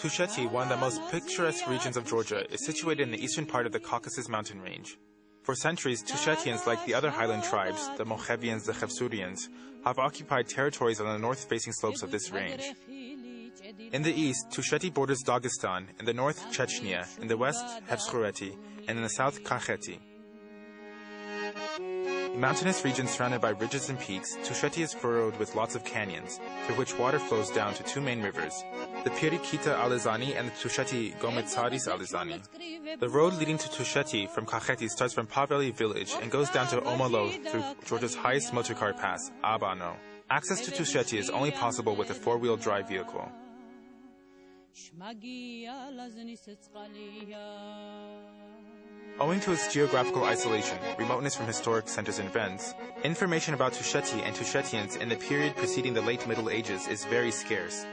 Tusheti, one of the most picturesque regions of Georgia, is situated in the eastern part of the Caucasus mountain range. For centuries, Tushetians, like the other highland tribes, the Mochevians, the Chevsurians, have occupied territories on the north-facing slopes of this range. In the east, Tusheti borders Dagestan, in the north, Chechnya, in the west, Hevsureti, and in the south, Kakheti. In mountainous regions surrounded by ridges and peaks, Tusheti is furrowed with lots of canyons, through which water flows down to two main rivers, the Pirikita Alizani and the Tusheti Gometsaris Alizani. The road leading to Tusheti from Kakheti starts from Paveli village and goes down to Omolo through Georgia's highest motorcar pass, Abano. Access to Tusheti is only possible with a four-wheel drive vehicle. Owing to its geographical isolation, remoteness from historic centers and events, information about Tusheti and Tushetians in the period preceding the late Middle Ages is very scarce.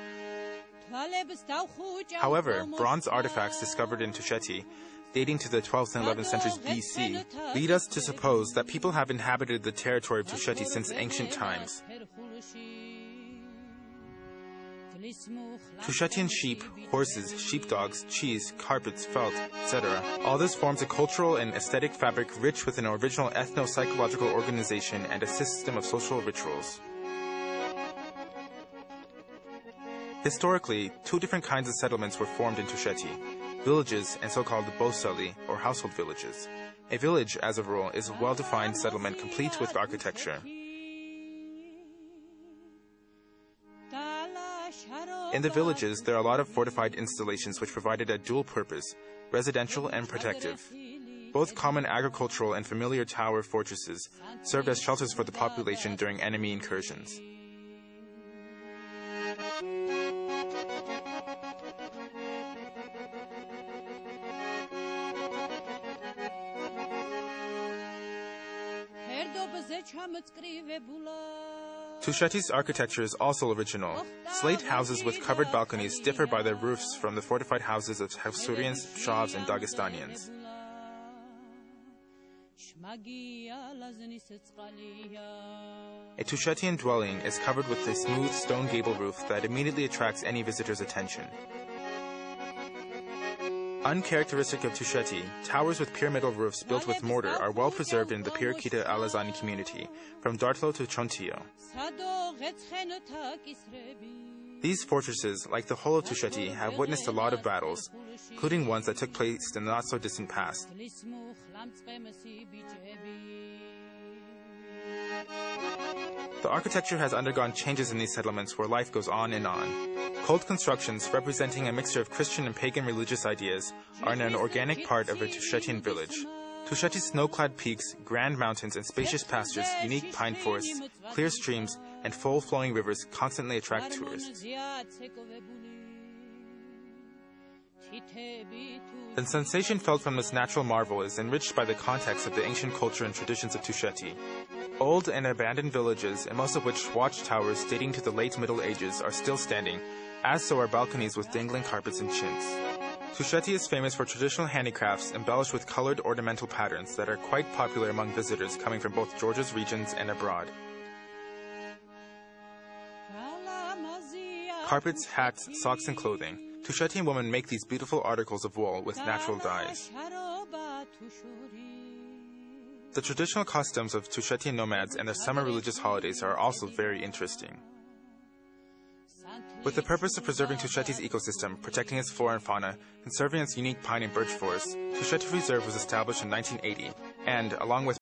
However, bronze artifacts discovered in Tusheti, dating to the 12th and 11th centuries BC, lead us to suppose that people have inhabited the territory of Tusheti since ancient times. Tushetian sheep, horses, sheepdogs, cheese, carpets, felt, etc. All this forms a cultural and aesthetic fabric rich with an original ethno-psychological organization and a system of social rituals. Historically, two different kinds of settlements were formed in Tusheti: villages and so-called bosali, or household villages. A village, as a rule, is a well-defined settlement complete with architecture. In the villages, there are a lot of fortified installations which provided a dual purpose, residential and protective. Both common agricultural and familiar tower fortresses served as shelters for the population during enemy incursions. Tusheti's architecture is also original. Slate houses with covered balconies differ by their roofs from the fortified houses of Hevsurians, Shavs, and Dagestanians. A Tushetian dwelling is covered with a smooth stone gable roof that immediately attracts any visitor's attention. Uncharacteristic of Tusheti, towers with pyramidal roofs built with mortar are well preserved in the Pirikita Alazani community, from Dartlo to Chontio. These fortresses, like the whole of Tusheti, have witnessed a lot of battles, including ones that took place in the not-so-distant past. The architecture has undergone changes in these settlements where life goes on and on. Cult constructions, representing a mixture of Christian and pagan religious ideas, are an organic part of a Tushetian village. Tusheti's snow-clad peaks, grand mountains, and spacious pastures, unique pine forests, clear streams, and full-flowing rivers constantly attract tourists. The sensation felt from this natural marvel is enriched by the context of the ancient culture and traditions of Tusheti. Old and abandoned villages, and most of which watchtowers dating to the late Middle Ages, are still standing, as so are balconies with dangling carpets and chintz. Tusheti is famous for traditional handicrafts embellished with colored ornamental patterns that are quite popular among visitors coming from both Georgia's regions and abroad. Carpets, hats, socks, and clothing. Tushetian women make these beautiful articles of wool with natural dyes. The traditional customs of Tushetian nomads and their summer religious holidays are also very interesting. With the purpose of preserving Tusheti's ecosystem, protecting its flora and fauna, conserving its unique pine and birch forests, Tusheti Reserve was established in 1980, and, along with